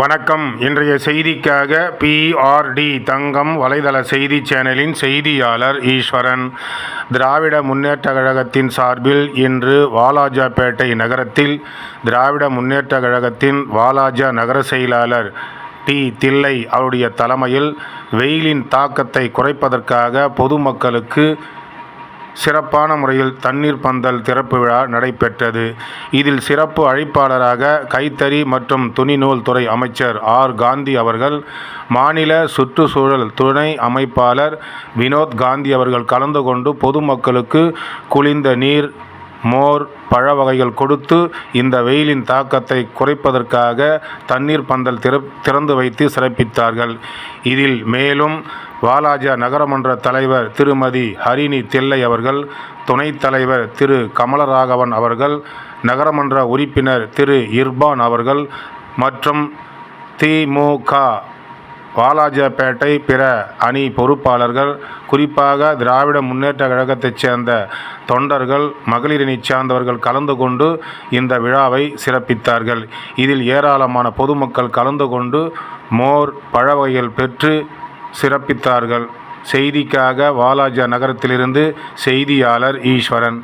வணக்கம். இன்றைய செய்திக்காக PRD தங்கம் வலைதள செய்தி சேனலின் செய்தியாளர் ஈஸ்வரன். திராவிட முன்னேற்றக் கழகத்தின் சார்பில் இன்று வாலாஜாபேட்டை நகரத்தில் திராவிட முன்னேற்றக் கழகத்தின் வாலாஜா நகர செயலாளர் தில்லை அவருடைய தலைமையில் வெயிலின் தாக்கத்தை குறைப்பதற்காக பொதுமக்களுக்கு சிறப்பான முறையில் தண்ணீர் பந்தல் திறப்பு விழா நடைபெற்றது. இதில் சிறப்பு அழைப்பாளராக கைத்தறி மற்றும் துணிநூல் துறை அமைச்சர் காந்தி அவர்கள், மாநில சுற்றுச்சூழல் துணை அமைப்பாளர் வினோத் காந்தி அவர்கள் கலந்து கொண்டு பொதுமக்களுக்கு குளிர்ந்த நீர், மோர், பழ வகைகள் கொடுத்து இந்த வெயிலின் தாக்கத்தை குறைப்பதற்காக தண்ணீர் பந்தல் திறந்து வைத்து சிறப்பித்தார்கள். இதில் மேலும் வாலாஜா நகரமன்ற தலைவர் திருமதி ஹரிணி தில்லை அவர்கள், துணைத் தலைவர் திரு கமலராகவன் அவர்கள், நகரமன்ற உறுப்பினர் திரு இர்பான் அவர்கள் மற்றும் திமுக வாலாஜாபேட்டை பிற அணி பொறுப்பாளர்கள், குறிப்பாக திராவிட முன்னேற்ற கழகத்தைச் சேர்ந்த தொண்டர்கள், மகளிரணி சார்ந்தவர்கள் கலந்து கொண்டு இந்த விழாவை சிறப்பித்தார்கள். இதில் ஏராளமான பொதுமக்கள் கலந்து கொண்டு மோர், பழ வகைகள் பெற்று சிறப்பித்தார்கள். செய்திக்காக வாலாஜா நகரத்திலிருந்து செய்தியாளர் ஈஸ்வரன்.